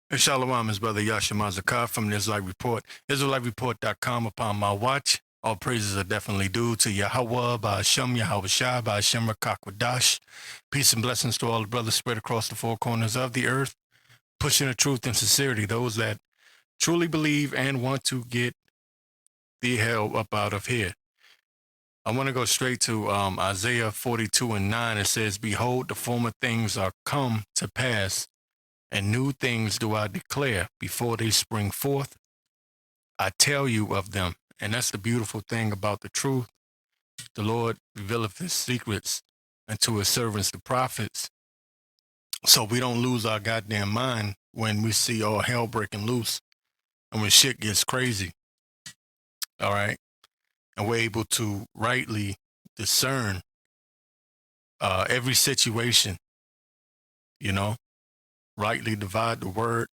Hey, Shalom, his brother Yasha Mazakar from the Israelite Report. IsraeliteReport.com. Upon my watch, all praises are definitely due to Yahweh, Ba'ashem, Yahweh Shai, Ba'ashem, Rakakwadash. Peace and blessings to all the brothers spread across the four corners of the earth, pushing the truth and sincerity, those that truly believe and want to get the hell up out of here. I want to go straight to Isaiah 42:9. It says, "Behold, the former things are come to pass, and new things do I declare before they spring forth. I tell you of them." And that's the beautiful thing about the truth. The Lord revealeth his secrets unto his servants, the prophets. So we don't lose our goddamn mind when we see all hell breaking loose and when shit gets crazy. All right. And we're able to rightly discern every situation, rightly divide the word.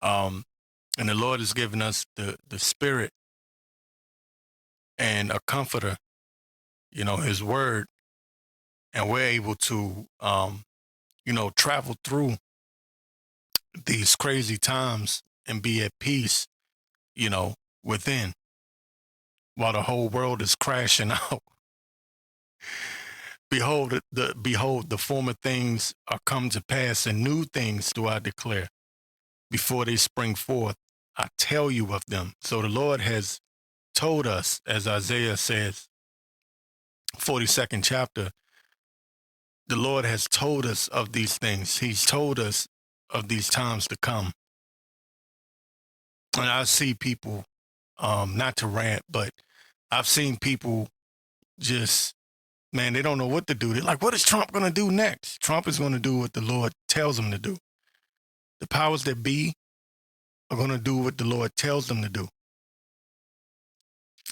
And the Lord has given us the spirit and a comforter, his word, and we're able to, travel through these crazy times and be at peace, within, while the whole world is crashing out. Behold, the former things are come to pass, and new things do I declare. Before they spring forth, I tell you of them. So the Lord has told us, as Isaiah says, 42nd chapter, the Lord has told us of these things. He's told us of these times to come. And I see people, not to rant, but I've seen people just, man, they don't know what to do. They're like, what is Trump going to do next? Trump is going to do what the Lord tells him to do. The powers that be are going to do what the Lord tells them to do.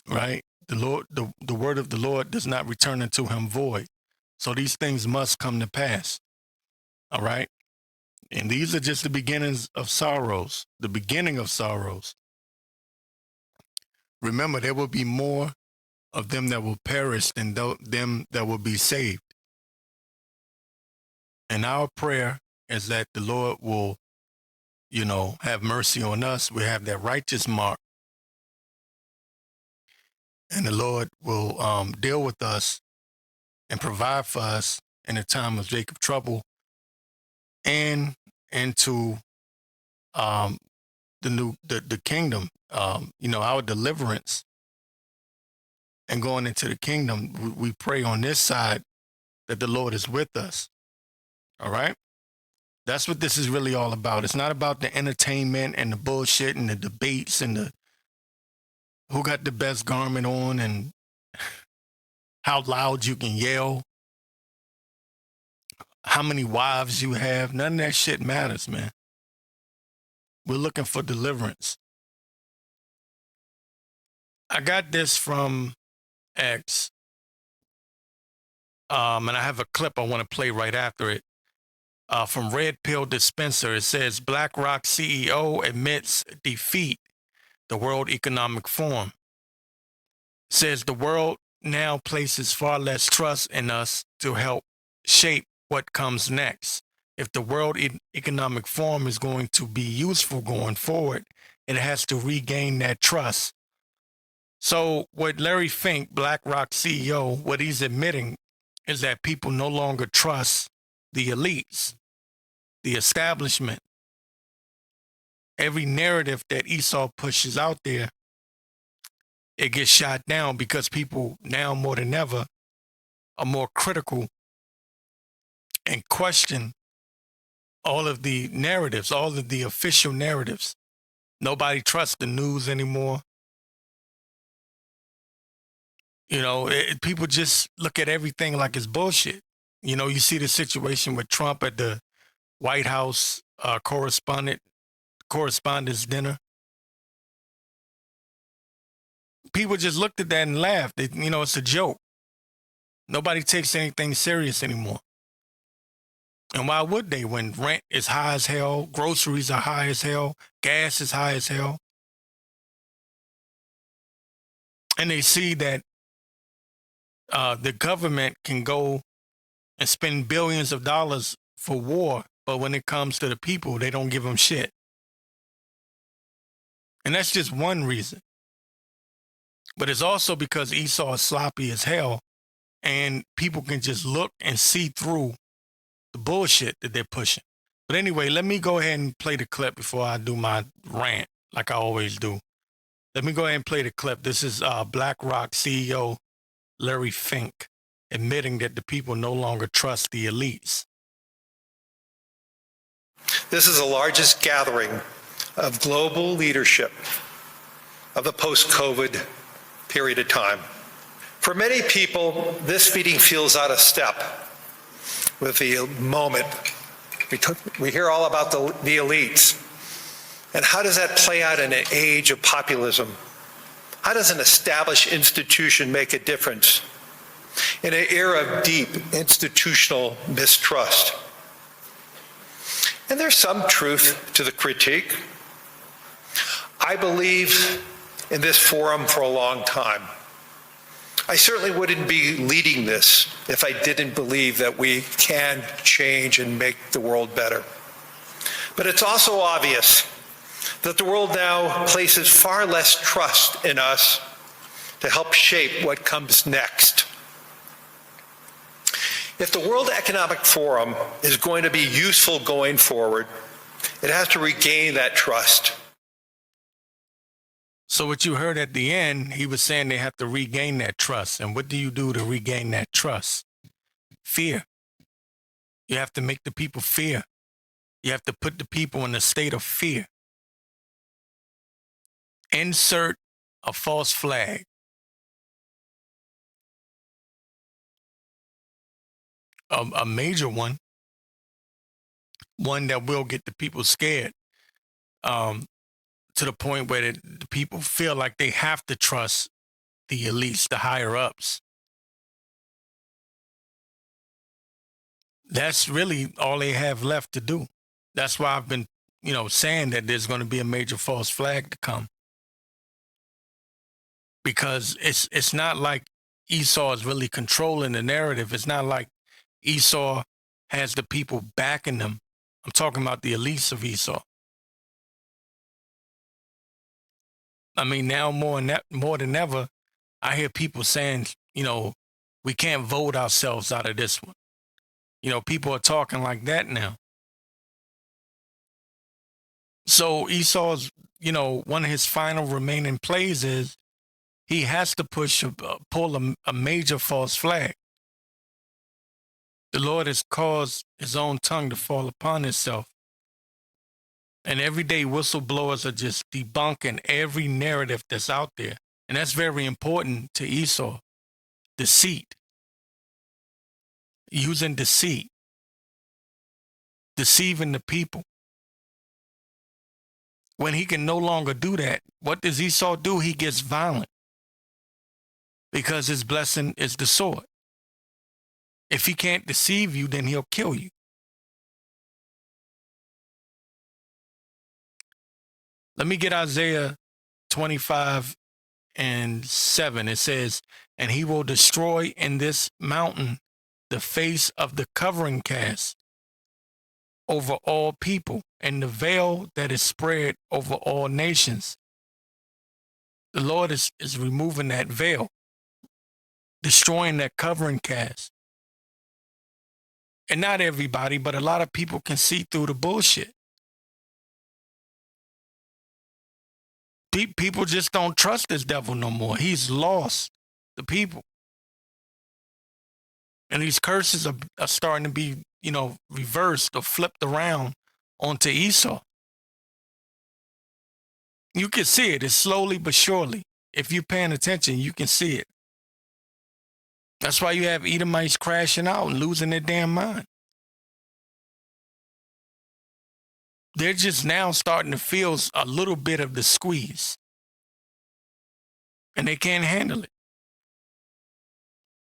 Right? The word of the Lord does not return unto him void. So these things must come to pass. All right? And these are just the beginnings of sorrows, the beginning of sorrows. Remember, there will be more of them that will perish than them that will be saved. And our prayer is that the Lord will, have mercy on us. We have that righteous mark. And the Lord will deal with us and provide for us in a time of Jacob trouble and into the kingdom, our deliverance and going into the kingdom. We pray on this side that the Lord is with us. All right. That's what this is really all about. It's not about the entertainment and the bullshit and the debates and the who got the best garment on and how loud you can yell, how many wives you have. None of that shit matters, man. We're looking for deliverance. I got this from X, and I have a clip I want to play right after it. From Red Pill Dispenser, it says BlackRock CEO admits defeat the World Economic Forum. Says the world now places far less trust in us to help shape what comes next. If the World Economic Forum is going to be useful going forward, it has to regain that trust. So what Larry Fink, BlackRock CEO, what he's admitting is that people no longer trust the elites, the establishment. Every narrative that Esau pushes out there, it gets shot down because people now more than ever are more critical and question all of the narratives, all of the official narratives. Nobody trusts the news anymore. People just look at everything like it's bullshit. You see the situation with Trump at the White House correspondence dinner. People just looked at that and laughed. It's a joke. Nobody takes anything serious anymore. And why would they when rent is high as hell, groceries are high as hell, gas is high as hell? And they see that the government can go and spend billions of dollars for war But when it comes to the people, they don't give them shit. And that's just one reason. But it's also because Esau is sloppy as hell, and people can just look and see through the bullshit that they're pushing. But anyway, let me go ahead and play the clip before I do my rant, like I always do. Let me go ahead and play the clip. This is BlackRock CEO Larry Fink admitting that the people no longer trust the elites. This is the largest gathering of global leadership of the post-COVID period of time. For many people, this meeting feels out of step with the moment. We hear all about the elites. And how does that play out in an age of populism? How does an established institution make a difference in an era of deep institutional mistrust? And there's some truth to the critique. I believe in this forum for a long time. I certainly wouldn't be leading this if I didn't believe that we can change and make the world better. But it's also obvious that the world now places far less trust in us to help shape what comes next. If the World Economic Forum is going to be useful going forward, it has to regain that trust. So what you heard at the end, he was saying they have to regain that trust. And what do you do to regain that trust? Fear. You have to make the people fear. You have to put the people in a state of fear. Insert a false flag. A major one that will get the people scared, to the point where the people feel like they have to trust the elites, the higher ups. That's really all they have left to do. That's why I've been, saying that there's going to be a major false flag to come. Because it's not like Esau is really controlling the narrative. It's not like Esau has the people backing them. I'm talking about the elites of Esau. I mean, now more than ever, I hear people saying, we can't vote ourselves out of this one. People are talking like that now. So Esau's, one of his final remaining plays is he has to pull a major false flag. The Lord has caused his own tongue to fall upon itself. And everyday whistleblowers are just debunking every narrative that's out there. And that's very important to Esau. Deceit. Using deceit. Deceiving the people. When he can no longer do that, what does Esau do? He gets violent. Because his blessing is the sword. If he can't deceive you, then he'll kill you. Let me get Isaiah 25:7. It says, and he will destroy in this mountain the face of the covering cast over all people, and the veil that is spread over all nations. The Lord is removing that veil, destroying that covering cast. And not everybody, but a lot of people can see through the bullshit. People just don't trust this devil no more. He's lost the people. And these curses are starting to be, reversed or flipped around onto Esau. You can see it. It's slowly but surely. If you're paying attention, you can see it. That's why you have Edomites crashing out and losing their damn mind. They're just now starting to feel a little bit of the squeeze. And they can't handle it.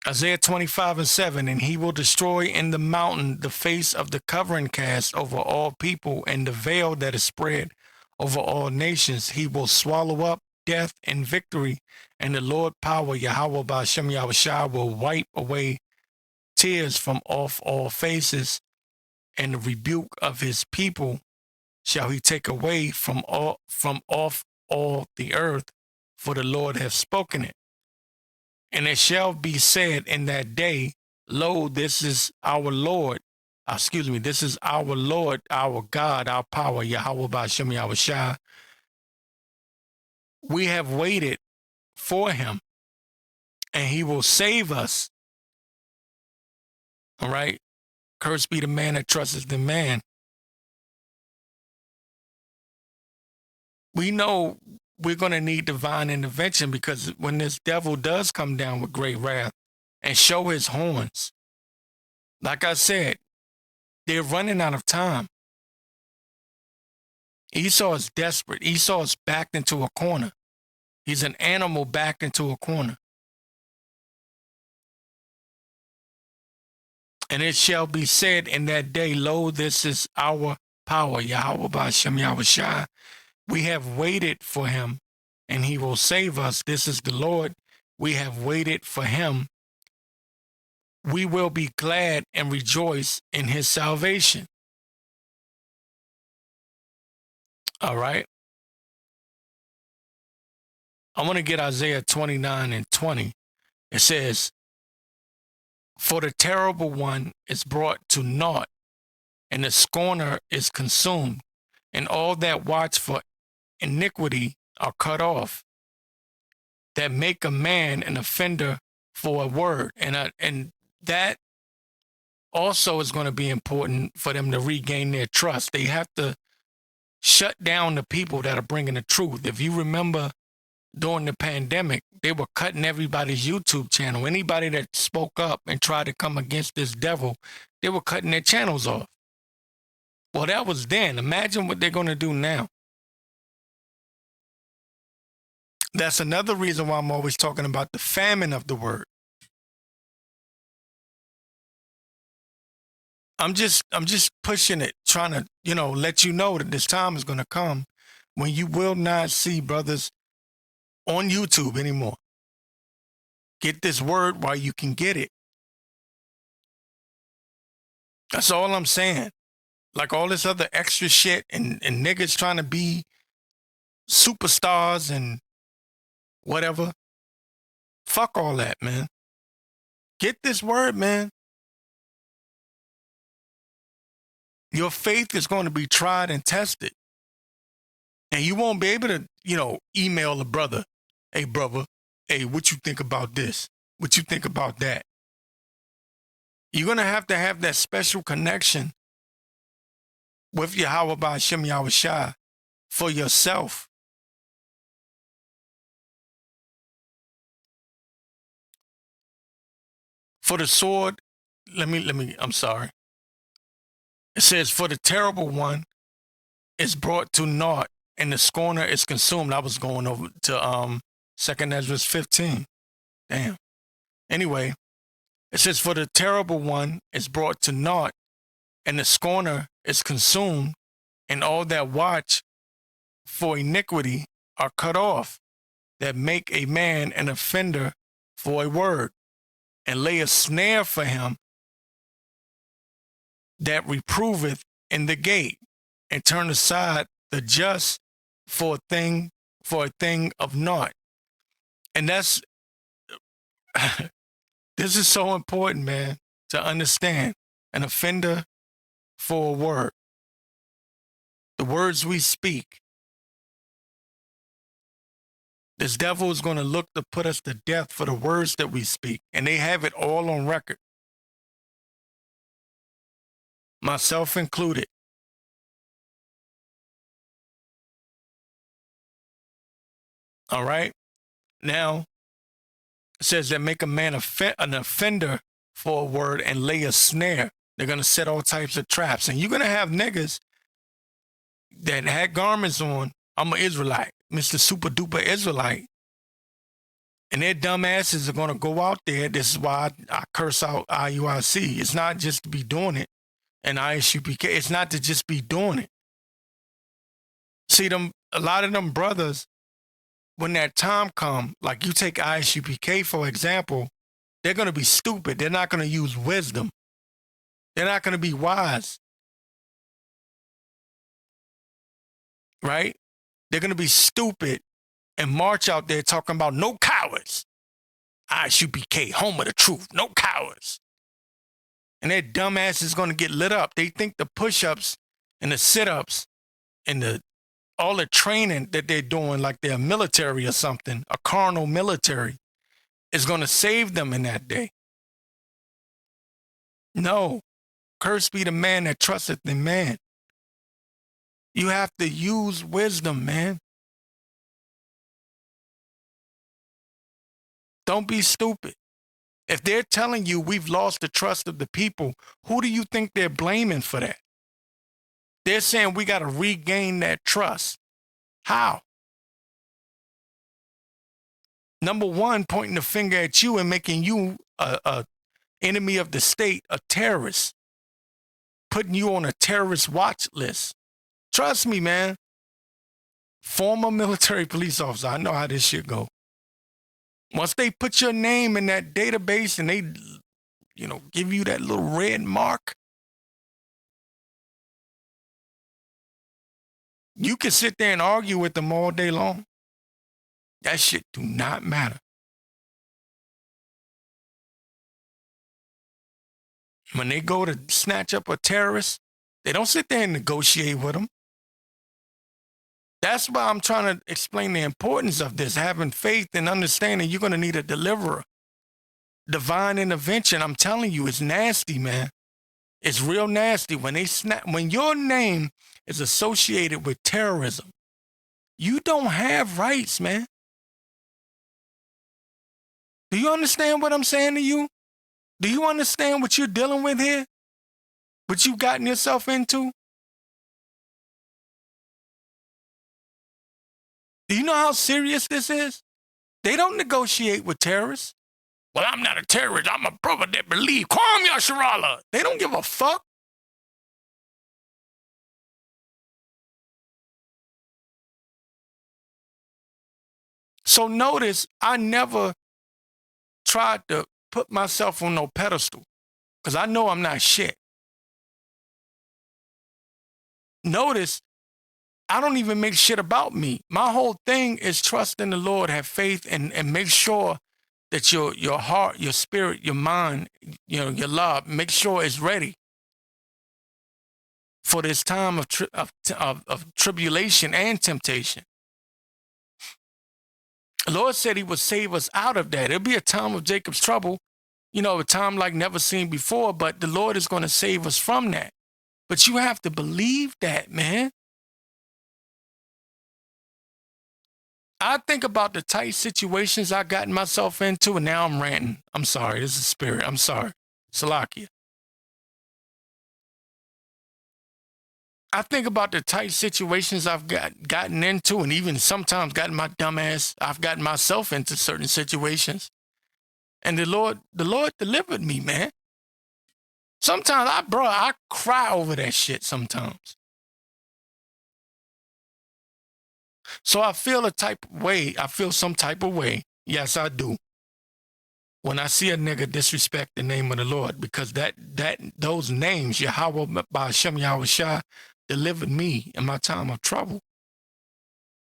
Isaiah 25:7, and he will destroy in the mountain the face of the covering cast over all people, and the veil that is spread over all nations. He will swallow up death and victory, and the Lord power, Yahweh Ba'ashem Yahushua, will wipe away tears from off all faces, and the rebuke of his people shall he take away from off all the earth, for the Lord hath spoken it. And it shall be said in that day, lo, this is our Lord. This is our Lord, our God, our power, Yahweh Ba'ashem Yahweh Shai. We have waited for him, and he will save us. All right? Cursed be the man that trusteth in man. We know we're going to need divine intervention, because when this devil does come down with great wrath and show his horns, like I said, they're running out of time. Esau is desperate. Esau is backed into a corner. He's an animal backed into a corner. And it shall be said in that day, lo, this is our power, Yahweh Ba'ashem Yahweh Shai. We have waited for him, and he will save us. This is the Lord. We have waited for him. We will be glad and rejoice in his salvation. All right. I want to get Isaiah 29:20. It says, for the terrible one is brought to naught, and the scorner is consumed, and all that watch for iniquity are cut off, that make a man an offender for a word. And that also is going to be important for them to regain their trust. They have to shut down the people that are bringing the truth. If you remember, during the pandemic, they were cutting everybody's YouTube channel. Anybody that spoke up and tried to come against this devil, they were cutting their channels off. Well, that was then. Imagine what they're going to do now. That's another reason why I'm always talking about the famine of the word. I'm just pushing it, trying to, let you know that this time is going to come when you will not see brothers on YouTube anymore. Get this word while you can get it. That's all I'm saying. Like all this other extra shit and niggas trying to be superstars and whatever. Fuck all that, man. Get this word, man. Your faith is going to be tried and tested. And you won't be able to, email a brother. Hey, brother, hey, what you think about this? What you think about that? You're going to have that special connection with Yahweh Ba'ashem Yahweh Shai for yourself. For the sword, I'm sorry. It says, for the terrible one is brought to naught, and the scorner is consumed. I was going over to 2nd Ezra 15. Damn. Anyway, it says, for the terrible one is brought to naught, and the scorner is consumed, and all that watch for iniquity are cut off, that make a man an offender for a word, and lay a snare for him that reproveth in the gate, and turn aside the just for a thing of naught. And that's this is so important, man, to understand. An offender for a word. The words we speak. This devil is going to look to put us to death for the words that we speak. And they have it all on record. Myself included. All right. Now, it says that make a man an offender for a word and lay a snare. They're going to set all types of traps. And you're going to have niggas that had garments on. I'm an Israelite, Mr. Super Duper Israelite. And their dumb asses are going to go out there. This is why I curse out IUIC. It's not just to be doing it. And ISUPK, it's not to just be doing it. See, a lot of them brothers, when that time come, like you take ISUPK, for example, they're going to be stupid. They're not going to use wisdom. They're not going to be wise. right? They're going to be stupid and march out there talking about no cowards. ISUPK, home of the truth, no cowards. And their dumb ass is going to get lit up. They think the push-ups and the sit-ups and all the training that they're doing, like they're military or something, a carnal military, is going to save them in that day. No. Cursed be the man that trusteth in man. You have to use wisdom, man. Don't be stupid. If they're telling you we've lost the trust of the people, who do you think they're blaming for that? They're saying we got to regain that trust. How? Number one, pointing the finger at you and making you a enemy of the state, a terrorist, putting you on a terrorist watch list. Trust me, man. Former military police officer, I know how this shit go. Once they put your name in that database and they, give you that little red mark, you can sit there and argue with them all day long. That shit do not matter. When they go to snatch up a terrorist, they don't sit there and negotiate with them. That's why I'm trying to explain the importance of this, having faith and understanding you're going to need a deliverer. Divine intervention, I'm telling you, it's nasty, man. It's real nasty. When your name is associated with terrorism, you don't have rights, man. Do you understand what I'm saying to you? Do you understand what you're dealing with here? What you've gotten yourself into? Do you know how serious this is? They don't negotiate with terrorists. Well, I'm not a terrorist. I'm a brother that believe. Kwame Yasharala. They don't give a fuck. So notice, I never tried to put myself on no pedestal because I know I'm not shit. Notice, I don't even make shit about me. My whole thing is trust in the Lord, have faith, and make sure that your heart, your spirit, your mind, your love, make sure it's ready for this time of tribulation and temptation. The Lord said he would save us out of that. It'll be a time of Jacob's trouble, a time like never seen before, but the Lord is going to save us from that. But you have to believe that, man. I think about the tight situations I gotten myself into, and now I'm ranting. I'm sorry. This is spirit. I'm sorry. Salakia. I think about the tight situations I've gotten into, and even sometimes gotten my dumb ass. I've gotten myself into certain situations. And the Lord delivered me, man. Sometimes I cry over that shit sometimes. So I feel some type of way. Yes, I do. When I see a nigga disrespect the name of the Lord, because those names, Yahweh Ba'ashem Yahweh Shah, delivered me in my time of trouble.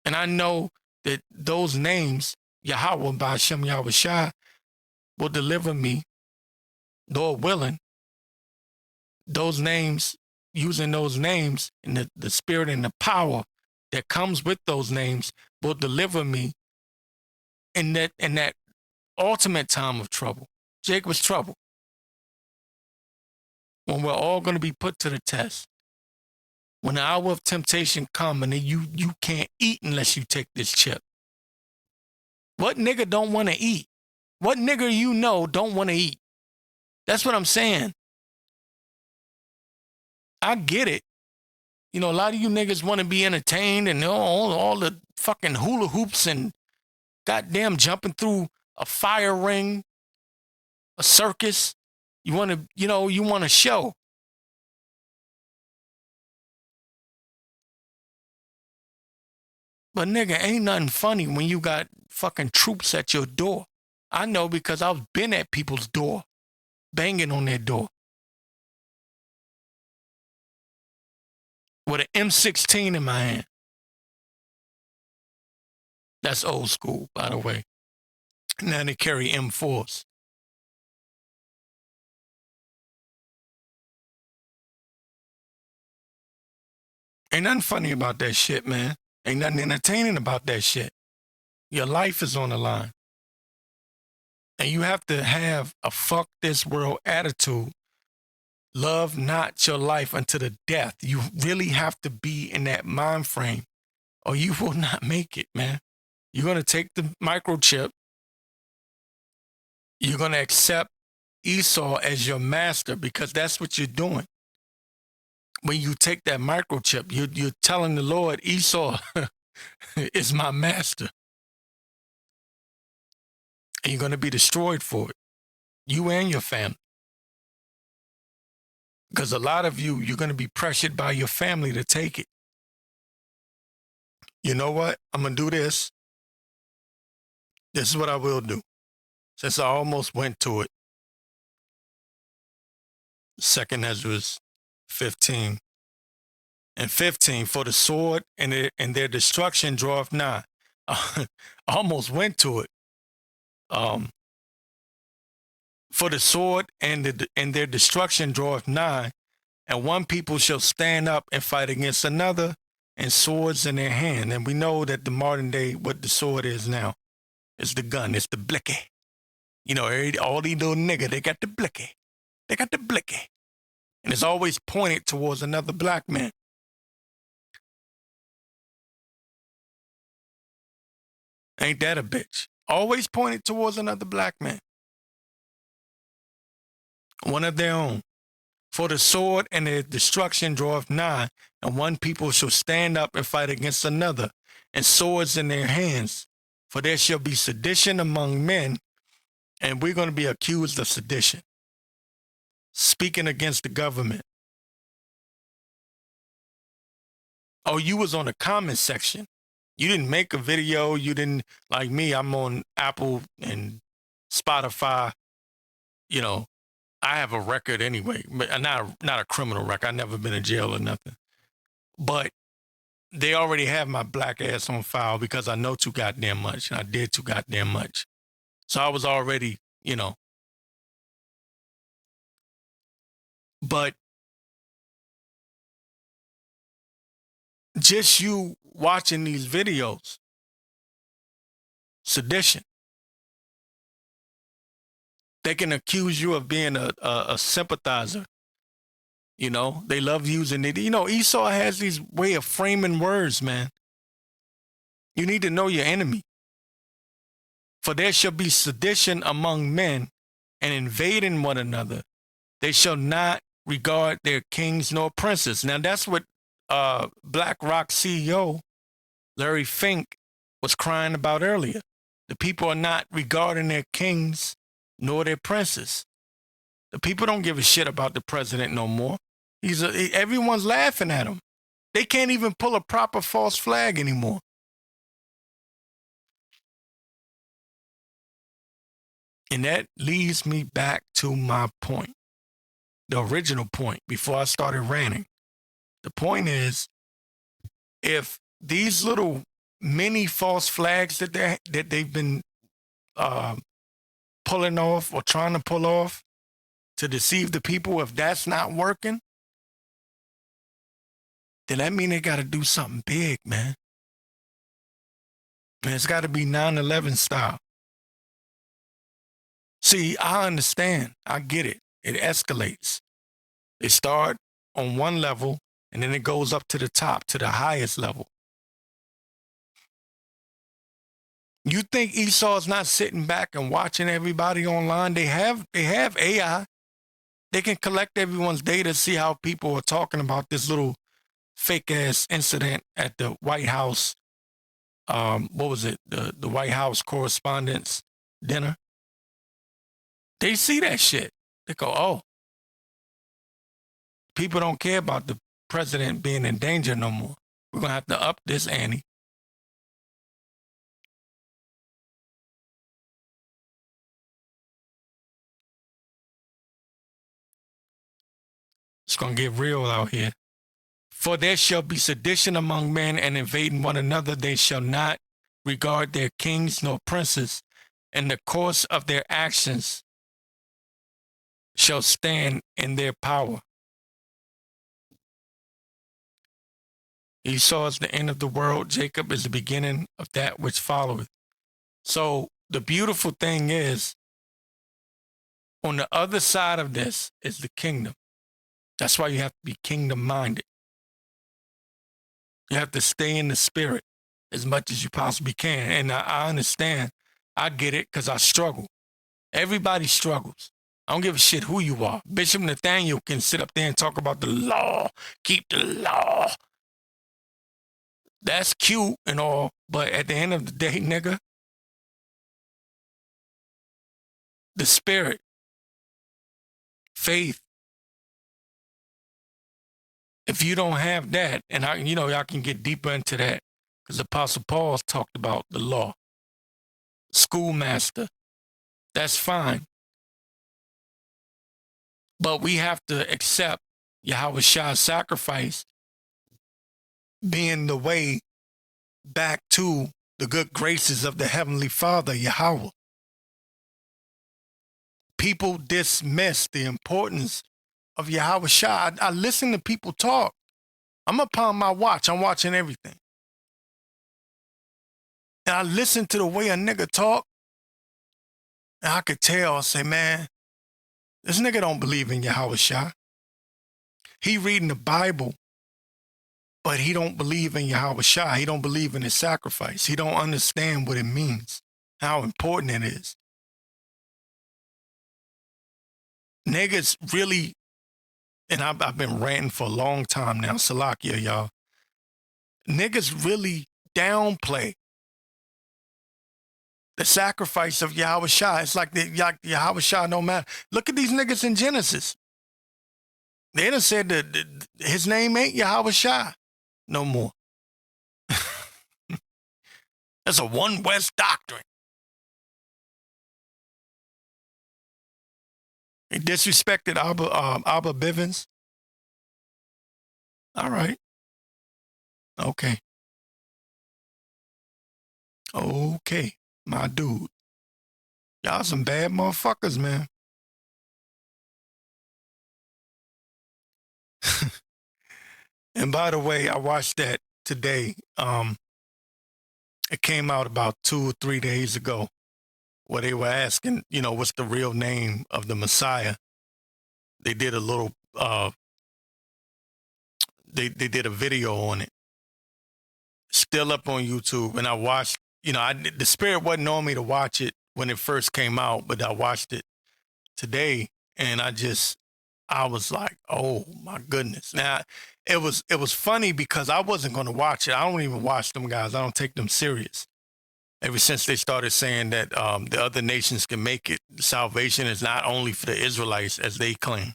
And I know that those names, Yahweh Ba'ashem Yahweh Shah, will deliver me, Lord willing. Those names, using those names and the spirit and the power that comes with those names will deliver me in that ultimate time of trouble. Jacob's trouble. When we're all going to be put to the test. When the hour of temptation comes and you can't eat unless you take this chip. What nigga don't want to eat? What nigga don't want to eat? That's what I'm saying. I get it. A lot of you niggas want to be entertained and all the fucking hula hoops and goddamn jumping through a fire ring, a circus. You want to show. But nigga, ain't nothing funny when you got fucking troops at your door. I know because I've been at people's door, banging on their door. With an M16 in my hand. That's old school, by the way. Now they carry M4s. Ain't nothing funny about that shit, man. Ain't nothing entertaining about that shit. Your life is on the line. And you have to have a fuck this world attitude. Love not your life unto the death. You really have to be in that mind frame or you will not make it, man. You're going to take the microchip. You're going to accept Esau as your master because that's what you're doing. When you take that microchip, you're telling the Lord, Esau is my master. And you're going to be destroyed for it. You and your family. Because a lot of you're going to be pressured by your family to take it. You know what? I'm going to do this. This is what I will do. Since I almost went to it. 2 Ezra 15. And 15, for the sword and their destruction draweth nigh. I almost went to it. For the sword and their destruction draweth nigh, and one people shall stand up and fight against another, and swords in their hand. And we know that the modern day, what the sword is now, it's the gun, it's the blicky. You know, all these little niggas, they got the blicky. They got the blicky. And it's always pointed towards another black man. Ain't that a bitch? Always pointed towards another black man. One of their own. For the sword and their destruction draweth nigh, and one people shall stand up and fight against another, and swords in their hands. For there shall be sedition among men, and we're going to be accused of sedition. Speaking against the government. Oh, you was on the comment section. You didn't make a video. You didn't, like me, I'm on Apple and Spotify. You know, I have a record anyway, but not a criminal record. I've never been in jail or nothing. But they already have my black ass on file because I know too goddamn much. And I did too goddamn much. So I was already, you know. But just you watching these videos, sedition. They can accuse you of being a sympathizer. You know, they love using it. You know, Esau has these way of framing words, man. You need to know your enemy. For there shall be sedition among men and invading one another. They shall not regard their kings nor princes. Now, that's what BlackRock CEO Larry Fink was crying about earlier. The people are not regarding their kings nor their princes. The people don't give a shit about the president no more. Everyone's laughing at him. They can't even pull a proper false flag anymore. And that leads me back to my point, the original point before I started ranting. The point is, if these little mini false flags that they've been pulling off or trying to pull off to deceive the people, if that's not working, then that means they got to do something big, man. And it's got to be 9/11 style. See, I understand. I get it. It escalates. It starts on one level, and then it goes up to the top, to the highest level. You think Esau's not sitting back and watching everybody online? They have AI. They can collect everyone's data, see how people are talking about this little fake-ass incident at the White House. What was it? The White House Correspondents' Dinner. They see that shit. They go, oh, people don't care about the president being in danger no more. We're going to have to up this ante. It's going to get real out here. For there shall be sedition among men and invading one another. They shall not regard their kings nor princes, and the course of their actions shall stand in their power. Esau is the end of the world. Jacob is the beginning of that which followeth. So the beautiful thing is, on the other side of this is the kingdom. That's why you have to be kingdom-minded. You have to stay in the spirit as much as you possibly can. And I understand. I get it because I struggle. Everybody struggles. I don't give a shit who you are. Bishop Nathaniel can sit up there and talk about the law, keep the law. That's cute and all, but at the end of the day, nigga, the spirit, faith, if you don't have that, and y'all can get deeper into that, because Apostle Paul talked about the law, schoolmaster, that's fine. But we have to accept Yahweh's sacrifice being the way back to the good graces of the Heavenly Father, Yahweh. People dismiss the importance of Yahweh Shah. I listen to people talk. I'm upon my watch. I'm watching everything. And I listen to the way a nigga talk, and I could tell, I say, man, this nigga don't believe in Yahweh Shah. He reading the Bible, but he don't believe in Yahweh Shah. He don't believe in his sacrifice. He don't understand what it means, how important it is. Niggas really, and I've been ranting for a long time now, Salakia, y'all. Niggas really downplay the sacrifice of Yahweh Shah. It's like Yahweh Shah no matter. Look at these niggas in Genesis. They done said that his name ain't Yahweh Shah no more. That's a One West doctrine. He disrespected Abba Bivens. All right. Okay. Okay, my dude. Y'all some bad motherfuckers, man. And by the way, I watched that today. It came out about 2 or 3 days ago, where they were asking, what's the real name of the Messiah. They did a little, they did a video on it. Still up on YouTube. And I watched, the spirit wasn't on me to watch it when it first came out, but I watched it today, and I was like, oh my goodness. Now, it was funny because I wasn't going to watch it. I don't even watch them guys. I don't take them serious. Ever since they started saying that the other nations can make it, salvation is not only for the Israelites as they claim.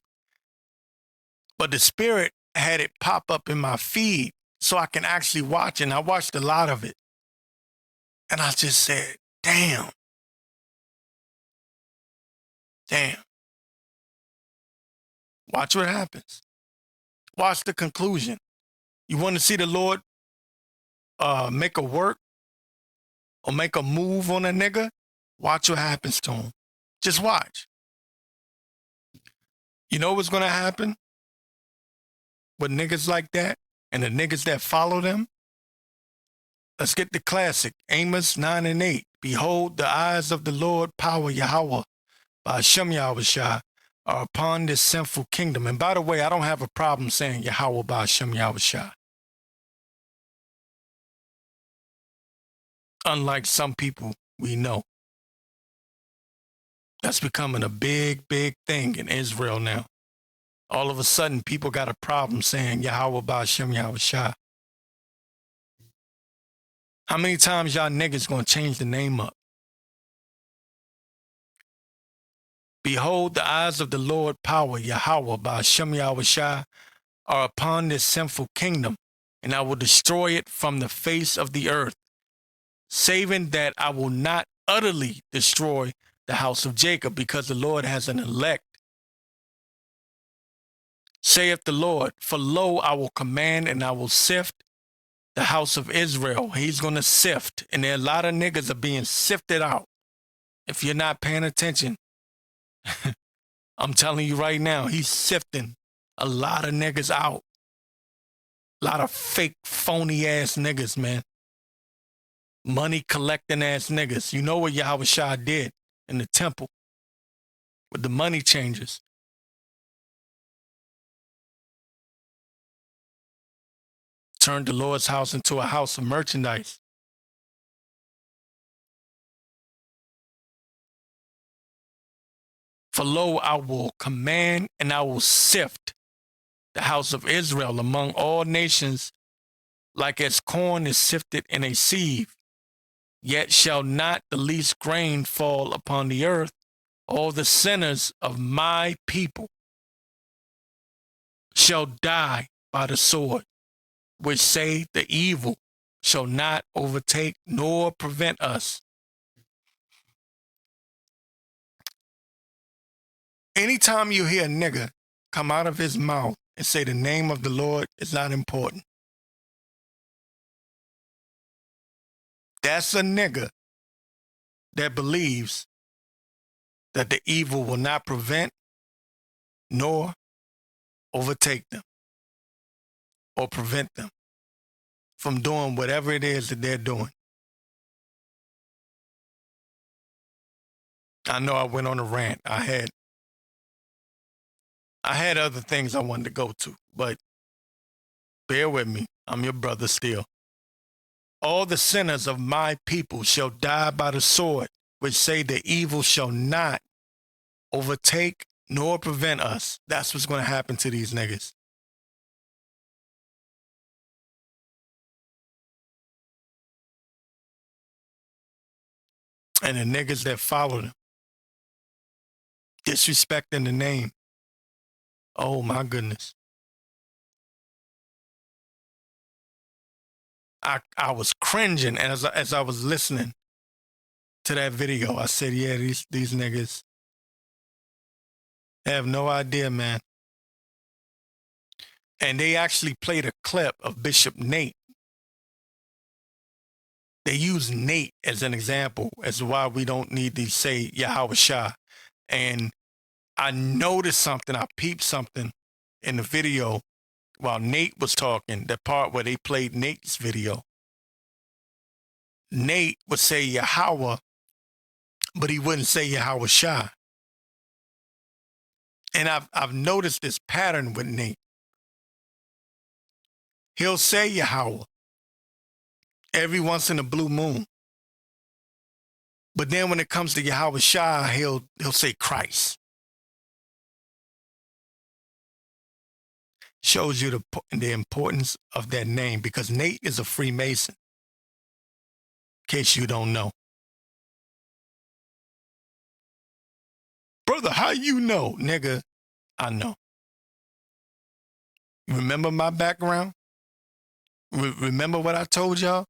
But the spirit had it pop up in my feed so I can actually watch it. And I watched a lot of it. And I just said, damn. Watch what happens. Watch the conclusion. You want to see the Lord make a work or make a move on a nigga? Watch what happens to him. Just watch. You know what's going to happen with niggas like that and the niggas that follow them? Let's get the classic, Amos 9 and 8. Behold, the eyes of the Lord, power Yahweh, by Hashem Yahweh Shah, are upon this sinful kingdom. And by the way, I don't have a problem saying Yahweh by Hashem Yahweh Shah. Unlike some people we know. That's becoming a big, big thing in Israel now. All of a sudden, people got a problem saying Yahweh by Hashem Yahweh Shah. How many times y'all niggas gonna change the name up? Behold, the eyes of the Lord power, Yahweh, by Hashem Yahweh Shah, are upon this sinful kingdom, and I will destroy it from the face of the earth, saving that I will not utterly destroy the house of Jacob, because the Lord has an elect. Saith the Lord, for lo, I will command and I will sift the house of Israel. He's going to sift. And there are a lot of niggas are being sifted out. If you're not paying attention, I'm telling you right now, he's sifting a lot of niggas out. A lot of fake, phony ass niggas, man. Money collecting ass niggas. You know what Yahweh Shah did in the temple with the money changers. Turned the Lord's house into a house of merchandise. For lo, I will command and I will sift the house of Israel among all nations, like as corn is sifted in a sieve. Yet shall not the least grain fall upon the earth. All the sinners of my people shall die by the sword, which say the evil shall not overtake nor prevent us. Anytime you hear a nigga come out of his mouth and say the name of the Lord is not important, that's a nigga that believes that the evil will not prevent nor overtake them or prevent them from doing whatever it is that they're doing. I know I went on a rant. I had other things I wanted to go to, but bear with me. I'm your brother still. All the sinners of my people shall die by the sword, which say the evil shall not overtake nor prevent us. That's what's going to happen to these niggas. And the niggas that follow them, disrespecting the name. Oh my goodness. I was cringing as I was listening to that video. I said, yeah, these niggas have no idea, man. And they actually played a clip of Bishop Nate. They use Nate as an example as to why we don't need to say Yahweh Shah. And I noticed something, I peeped something in the video while Nate was talking, the part where they played Nate's video. Nate would say Yahweh, but he wouldn't say Yahweh Shah. And I've noticed this pattern with Nate. He'll say Yahweh every once in a blue moon. But then when it comes to Yahweh Shah, he'll say Christ. Shows you the importance of that name, because Nate is a Freemason, in case you don't know. Brother, how you know? Nigga, I know. Remember my background? Remember what I told y'all?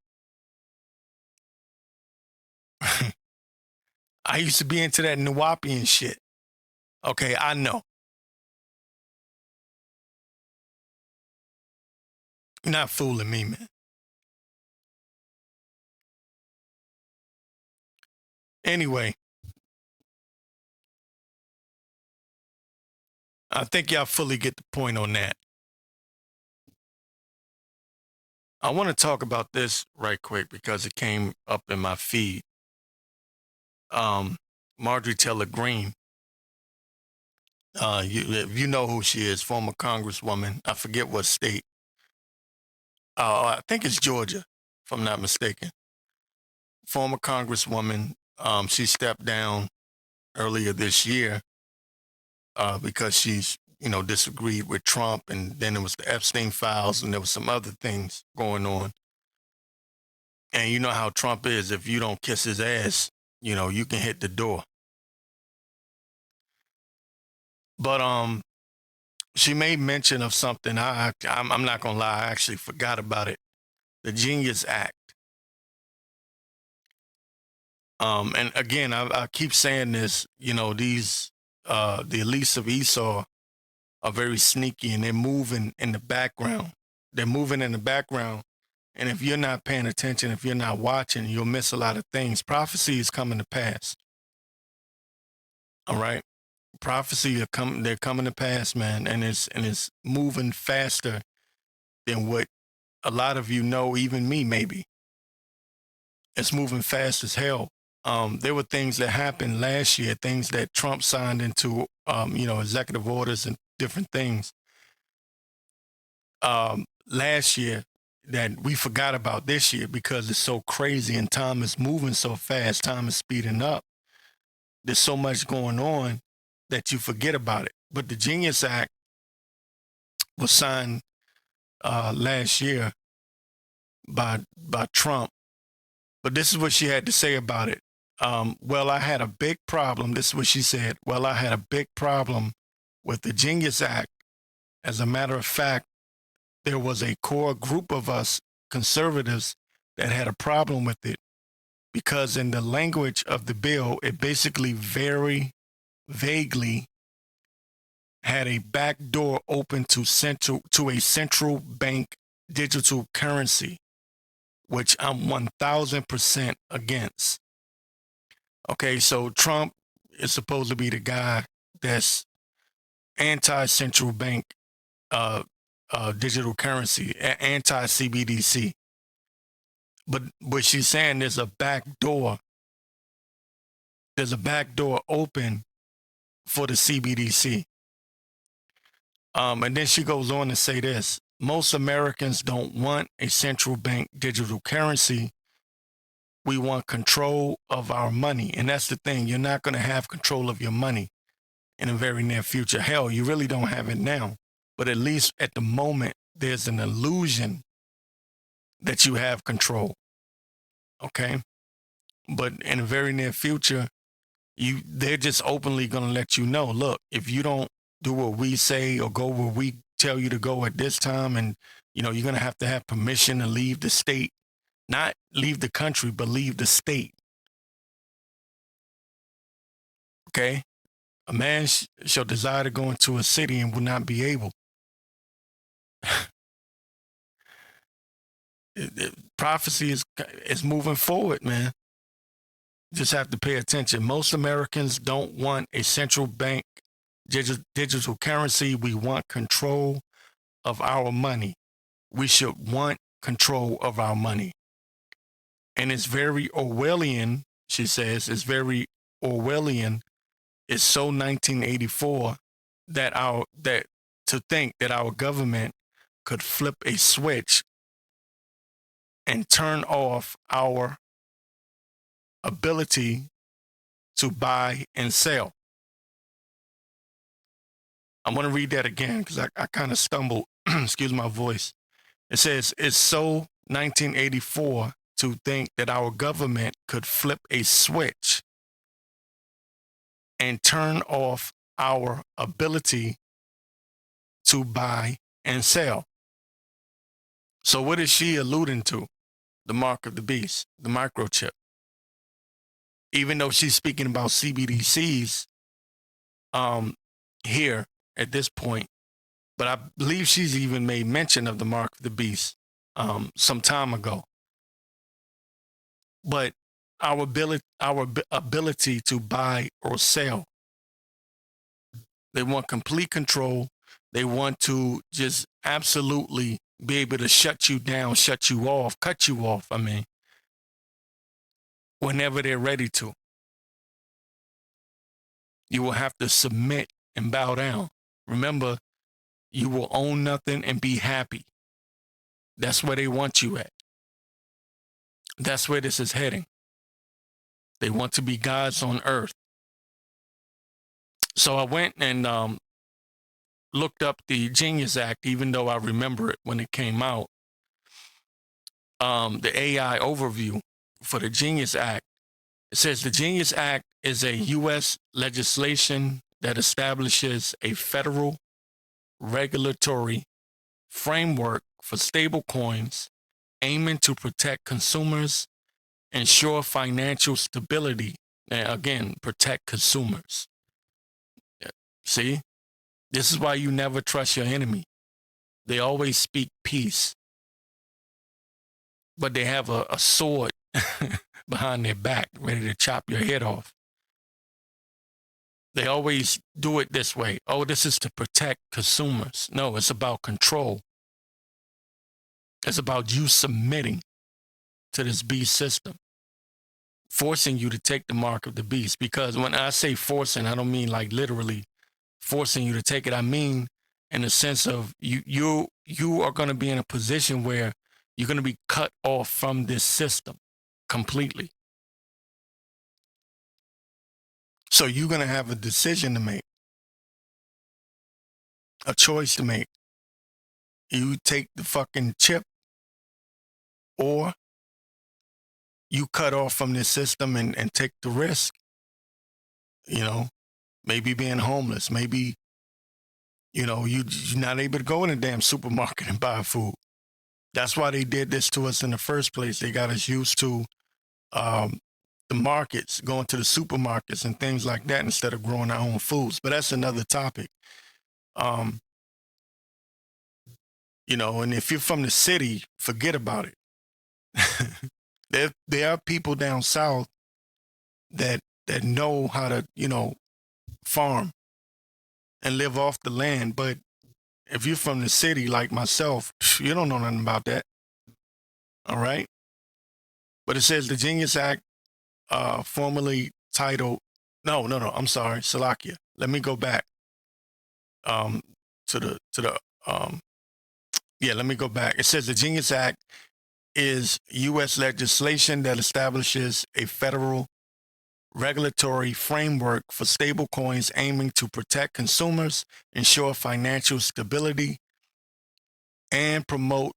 I used to be into that Nuwapian shit. Okay, I know. You're not fooling me, man. Anyway, I think y'all fully get the point on that. I want to talk about this right quick because it came up in my feed. Marjorie Taylor Greene, you know who she is, former congresswoman. I forget what state. I think it's Georgia, if I'm not mistaken. Former congresswoman. She stepped down earlier this year because she's, disagreed with Trump, and then there was the Epstein files, and there was some other things going on. And you know how Trump is. If you don't kiss his ass, you can hit the door. But she made mention of something. I'm not gonna lie, I actually forgot about it. The Genius Act. And again, I keep saying this. These the elites of Esau are very sneaky, and they're moving in the background. They're moving in the background And if you're not paying attention, if you're not watching, you'll miss a lot of things. Prophecy is coming to pass. All right. Prophecy they're coming to pass, man, and it's moving faster than what a lot of you know, even me maybe. It's moving fast as hell. There were things that happened last year, things that Trump signed into executive orders and different things last year that we forgot about this year because it's so crazy and time is moving so fast, time is speeding up. There's so much going on that you forget about it. But the Genius Act was signed last year by Trump. But this is what she had to say about it. Well, I had a big problem. This is what she said. Well, I had a big problem with the Genius Act. As a matter of fact, there was a core group of us conservatives that had a problem with it because in the language of the bill, it basically very vaguely had a back door open to a central bank digital currency, which I'm 1000% against. Okay, so Trump is supposed to be the guy that's anti-central bank digital currency, anti-CBDC. But she's saying there's a back door open for the CBDC. And then she goes on to say this: most Americans don't want a central bank digital currency. We want control of our money. And that's the thing. You're not going to have control of your money in the very near future. Hell, you really don't have it now. But at least at the moment, there's an illusion that you have control. Okay? But in the very near future, they're just openly going to let you know, look, if you don't do what we say or go where we tell you to go at this time, and you're going to have permission to leave the state, not leave the country, but leave the state. Okay? A man shall desire to go into a city and will not be able. Prophecy is moving forward, man. Just have to pay attention. Most Americans don't want a central bank digital currency. We want control of our money. We should want control of our money. And it's very Orwellian, she says. It's very Orwellian. It's so 1984 that to think that our government could flip a switch and turn off our ability to buy and sell. I'm going to read that again because I kind of stumbled. Excuse my voice. It says, it's so 1984 to think that our government could flip a switch and turn off our ability to buy and sell. So what is she alluding to? The mark of the beast, the microchip. Even though she's speaking about CBDCs here at this point, but I believe she's even made mention of the mark of the beast some time ago. But our ability to buy or sell, they want complete control. They want to just absolutely be able to shut you down, shut you off, cut you off. I mean, whenever they're ready to. You will have to submit and bow down. Remember, you will own nothing and be happy. That's where they want you at. That's where this is heading. They want to be gods on earth. So I went and looked up the Genius Act, even though I remember it when it came out. The AI overview for the Genius Act. It says the Genius Act is a U.S. legislation that establishes a federal regulatory framework for stable coins, aiming to protect consumers, ensure financial stability, and again, protect consumers. See, this is why you never trust your enemy. They always speak peace. but they have a sword behind their back, ready to chop your head off. They always do it this way. Oh, this is to protect consumers. No, it's about control. It's about you submitting to this beast system, forcing you to take the mark of the beast. Because when I say forcing, I don't mean like literally forcing you to take it. I mean in the sense of you are going to be in a position where you're going to be cut off from this system completely. So you're going to have a decision to make, a choice to make. You take the fucking chip, or you cut off from this system and take the risk. You know, maybe being homeless, maybe, you know, you're not able to go in a damn supermarket and buy food. That's why they did this to us in the first place. They got us used to the markets, going to the supermarkets and things like that instead of growing our own foods. But that's another topic. You know, and if you're from the city, forget about it. There are people down south that know how to, you know, farm and live off the land. But if you're from the city like myself, you don't know nothing about that. All right. But it says the Genius Act, formerly titled, no, I'm sorry, Salakia. Let me go back let me go back. It says the Genius Act is U.S. legislation that establishes a federal regulatory framework for stablecoins aiming to protect consumers, ensure financial stability, and promote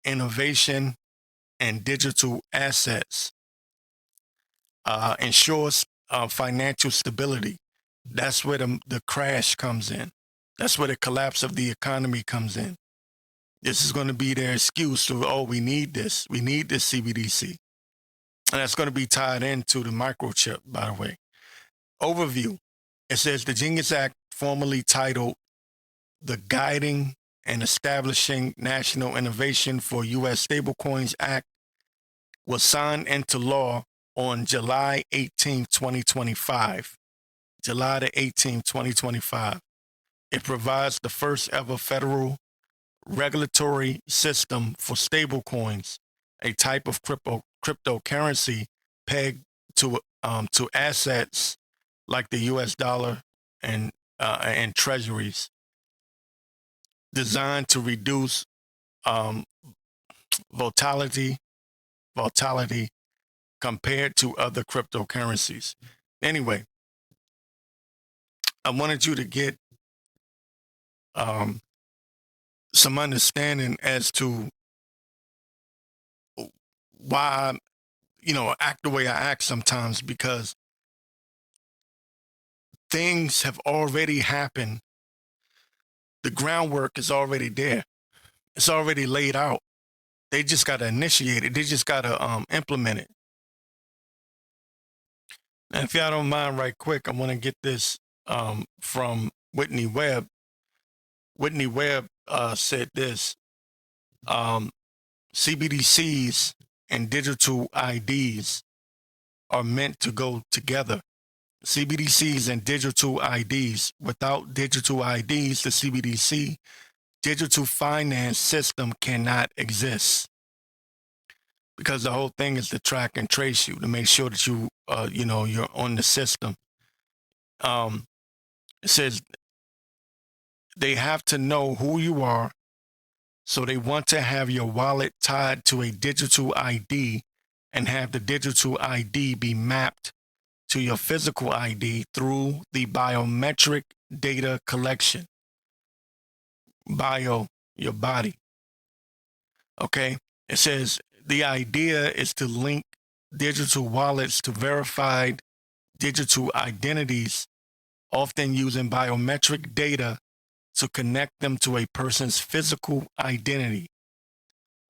innovation and digital assets. Ensures financial stability. That's where the crash comes in. That's where the collapse of the economy comes in. This is going to be their excuse to, oh, we need this CBDC. And that's going to be tied into the microchip, by the way. Overview. It says the Genius Act, formerly titled the Guiding and Establishing National Innovation for U.S. Stablecoins Act, was signed into law on July 18, 2025. July the 18th, 2025. It provides the first ever federal regulatory system for stablecoins, a type of cryptocurrency pegged to assets like the U.S. dollar and treasuries, designed to reduce volatility compared to other cryptocurrencies. Anyway, I wanted you to get some understanding as to why, you know, act the way I act sometimes, because things have already happened. The groundwork is already there. It's already laid out. They just got to initiate it. They just got to implement it. And if y'all don't mind, right quick, I want to get this from Whitney Webb. Whitney Webb said this: CBDCs and digital IDs are meant to go together. CBDCs and digital IDs. Without digital IDs, the CBDC digital finance system cannot exist, because the whole thing is to track and trace you, to make sure that you, you know, you're on the system. It says they have to know who you are, so they want to have your wallet tied to a digital ID and have the digital ID be mapped to your physical ID through the biometric data collection. Your body. Okay. It says the idea is to link digital wallets to verified digital identities, often using biometric data to connect them to a person's physical identity.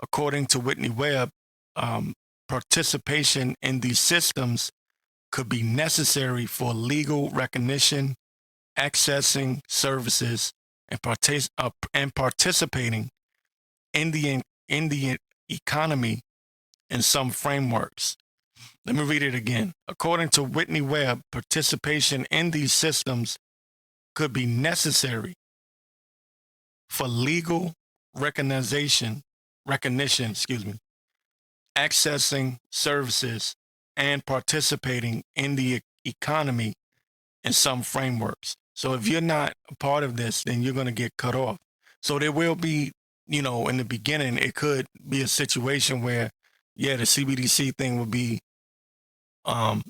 According to Whitney Webb, participation in these systems could be necessary for legal recognition, accessing services, and participating in the economy in some frameworks. Let me read it again. According to Whitney Webb, participation in these systems could be necessary for legal recognition, accessing services, and participating in the economy in some frameworks. So if you're not a part of this, then you're going to get cut off. So there will be, in the beginning, it could be a situation where, yeah, the CBDC thing will be up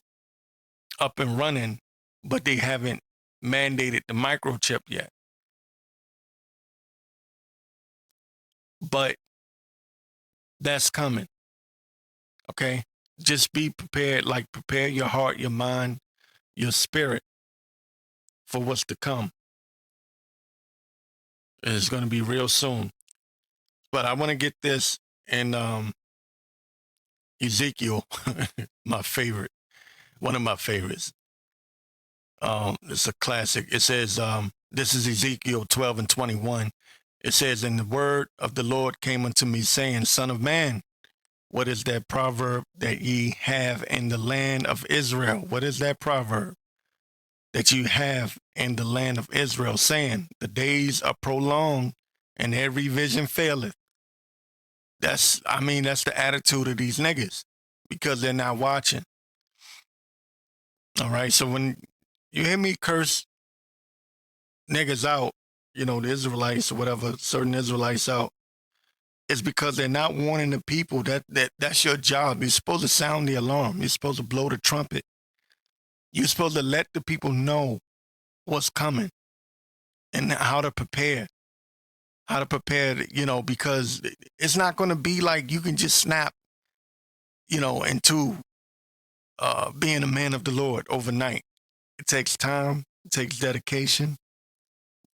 and running, but they haven't mandated the microchip yet. But that's coming. Okay? Just be prepared, prepare your heart, your mind, your spirit for what's to come. It's going to be real soon. But I want to get this in Ezekiel, my favorite, one of my favorites. It's a classic. It says, this is Ezekiel 12:21. It says, and the word of the Lord came unto me, saying, Son of man, what is that proverb that ye have in the land of Israel? What is that proverb that you have in the land of Israel, saying, the days are prolonged and every vision faileth? That's the attitude of these niggas, because they're not watching. All right. So when you hear me curse niggas out, the Israelites or whatever, certain Israelites out, it's because they're not warning the people. That's your job. You're supposed to sound the alarm. You're supposed to blow the trumpet. You're supposed to let the people know what's coming and how to prepare. Because it's not going to be like you can just snap, into being a man of the Lord overnight. It takes time. It takes dedication,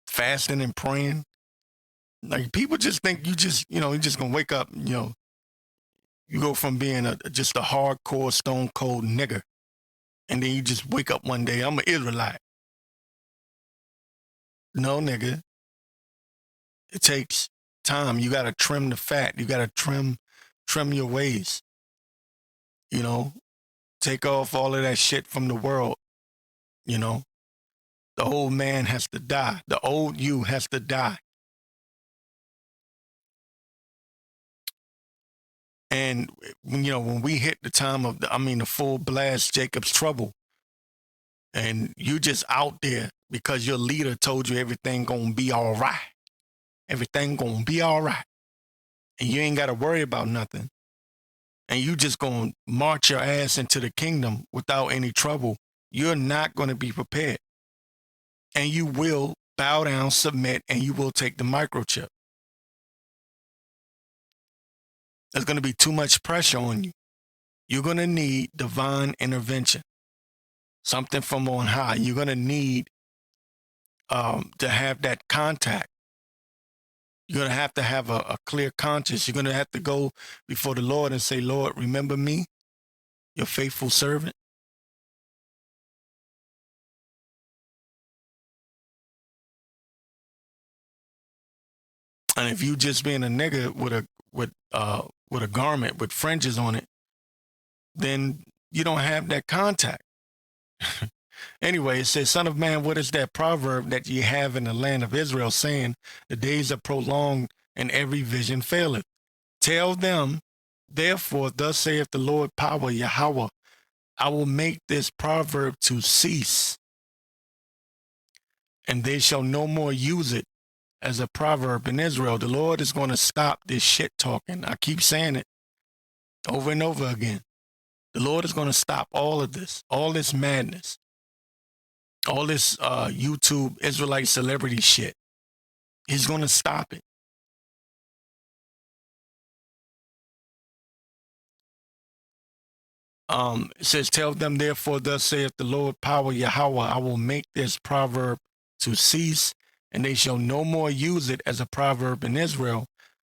fasting and praying. Like, people just think you're just going to wake up, you go from being just a hardcore stone cold nigger, and then you just wake up one day, I'm an Israelite. No, nigga. It takes time. You got to trim the fat. You got to trim your ways. Take off all of that shit from the world. The old man has to die. The old you has to die. And, when we hit the time of the full blast Jacob's trouble, and you just out there because your leader told you everything gonna be all right. Everything gonna be all right. And you ain't got to worry about nothing. And you just gonna march your ass into the kingdom without any trouble. You're not going to be prepared. And you will bow down, submit, and you will take the microchip. There's going to be too much pressure on you. You're going to need divine intervention, something from on high. You're going to need to have that contact. You're going to have a clear conscience. You're going to have to go before the Lord and say, Lord, remember me, your faithful servant. And if you just being a nigga with a garment with fringes on it, then you don't have that contact. Anyway, it says, Son of man, what is that proverb that ye have in the land of Israel, saying, the days are prolonged and every vision faileth? Tell them, therefore, thus saith the Lord power, Yahweh, I will make this proverb to cease, and they shall no more use it as a proverb in Israel. The Lord is going to stop this shit talking. I keep saying it over and over again. The Lord is going to stop all of this, all this madness, all this YouTube Israelite celebrity shit. He's going to stop it. It says, tell them, therefore, thus saith the Lord power, Yahweh, I will make this proverb to cease, and they shall no more use it as a proverb in Israel.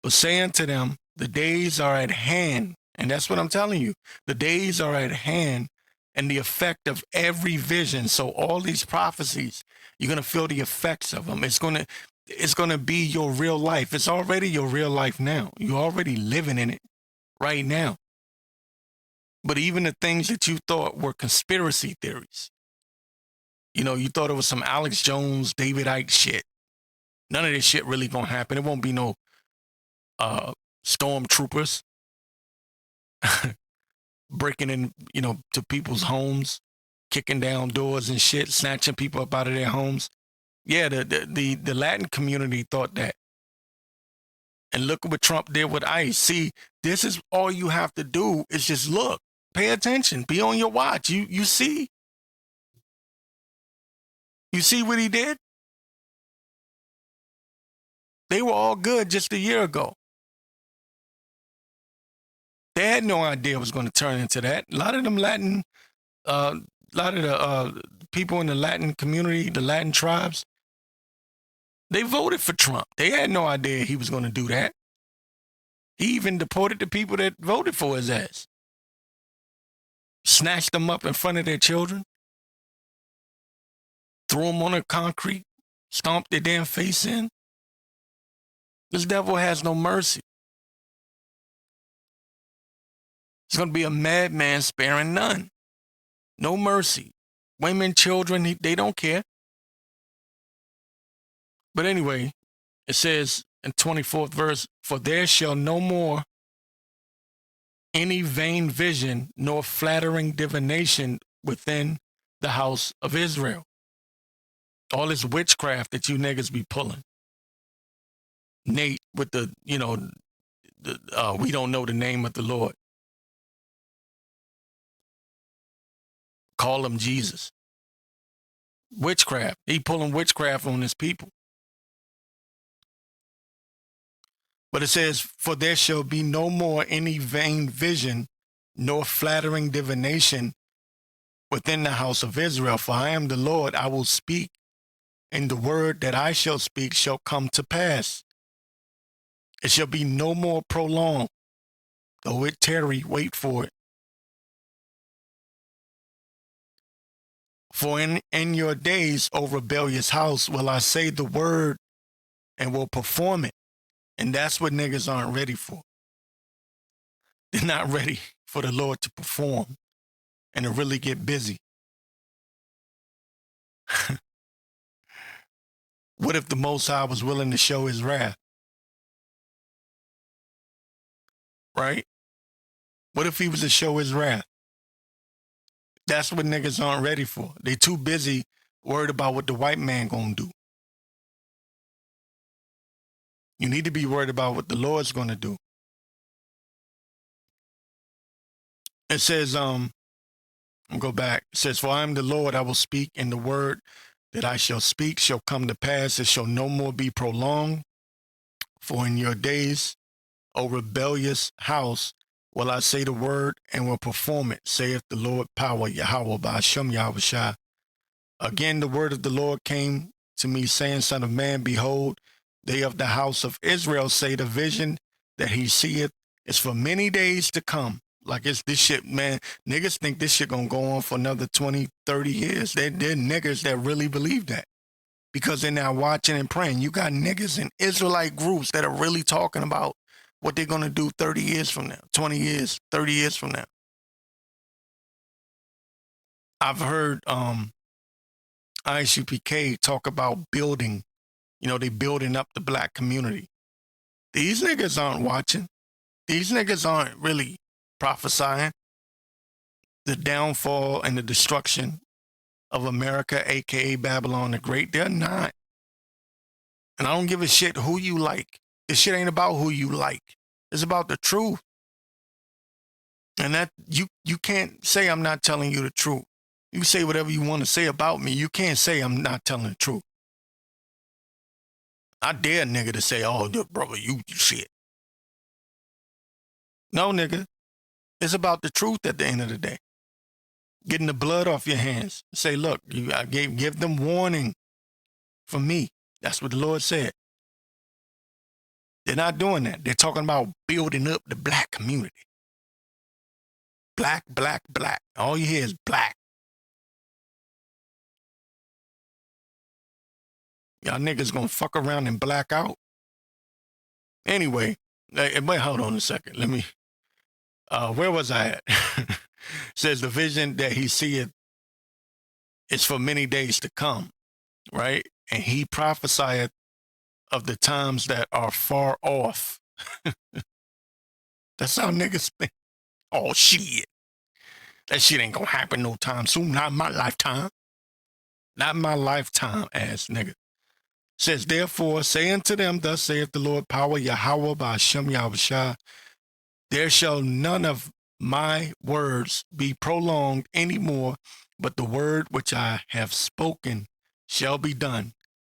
But say unto them, the days are at hand. And that's what I'm telling you. The days are at hand, and the effect of every vision. So all these prophecies, you're going to feel the effects of them. It's going to be your real life. It's already your real life now. You're already living in it right now. But even the things that you thought were conspiracy theories, you thought it was some Alex Jones, David Icke shit. None of this shit really gonna happen. It won't be no stormtroopers breaking in, to people's homes, kicking down doors and shit, snatching people up out of their homes. Yeah, the Latin community thought that. And look at what Trump did with ICE. See, this is all you have to do is just look, pay attention, be on your watch. You see what he did? They were all good just a year ago. They had no idea it was going to turn into that. A lot of the people in the Latin community, the Latin tribes, they voted for Trump. They had no idea he was going to do that. He even deported the people that voted for his ass. Snatched them up in front of their children. Threw them on the concrete. Stomped their damn face in. This devil has no mercy. It's going to be a madman sparing none. No mercy. Women, children, they don't care. But anyway, it says in 24th verse, for there shall no more any vain vision nor flattering divination within the house of Israel. All this witchcraft that you niggas be pulling. Nate with the we don't know the name of the Lord. Call him Jesus. Witchcraft. He pulling witchcraft on his people. But it says, for there shall be no more any vain vision, nor flattering divination within the house of Israel. For I am the Lord, I will speak, and the word that I shall speak shall come to pass. It shall be no more prolonged. Though it tarry, wait for it. For in your days, O rebellious house, will I say the word and will perform it. And that's what niggas aren't ready for. They're not ready for the Lord to perform and to really get busy. What if the Most High was willing to show his wrath? Right? What if he was to show his wrath? That's what niggas aren't ready for. They too busy worried about what the white man gonna do. You need to be worried about what the Lord's gonna do. It says, I'll go back. It says, for I am the Lord, I will speak, and the word that I shall speak shall come to pass. It shall no more be prolonged. For in your days, O rebellious house, will I say the word and will perform it, saith the Lord power, Yahweh, Ba'ashem Yahushua. Again, the word of the Lord came to me, saying, Son of man, behold, they of the house of Israel say the vision that he seeth is for many days to come. Like it's this shit, man. Niggas think this shit gonna go on for another 20, 30 years. They're niggas that really believe that because they're now watching and praying. You got niggas in Israelite groups that are really talking about what they're gonna do 30 years from now, 20 years, 30 years from now. I've heard ISUPK talk about building, they building up the black community. These niggas aren't watching. These niggas aren't really prophesying the downfall and the destruction of America, aka Babylon the Great. They're not. And I don't give a shit who you like. This shit ain't about who you like. It's about the truth. And that you can't say I'm not telling you the truth. You say whatever you want to say about me. You can't say I'm not telling the truth. I dare a nigga to say, oh, brother, you shit. No, nigga. It's about the truth at the end of the day. Getting the blood off your hands. Say, look, I give them warning from me. That's what the Lord said. They're not doing that. They're talking about building up the black community. Black, black, black. All you hear is black. Y'all niggas gonna fuck around and black out. Anyway, wait, hold on a second. Let me, where was I at? Says the vision that he seeth is for many days to come, right? And he prophesieth of the times that are far off. That's how niggas think. Oh, shit. That shit ain't gonna happen no time soon. Not in my lifetime. Not in my lifetime, ass nigga. Says, therefore, say unto them, thus saith the Lord, power Yahweh by Hashem Yahushua, there shall none of my words be prolonged any more, but the word which I have spoken shall be done,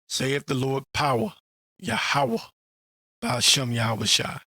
saith the Lord, power Yahweh by Hashem Yahushua.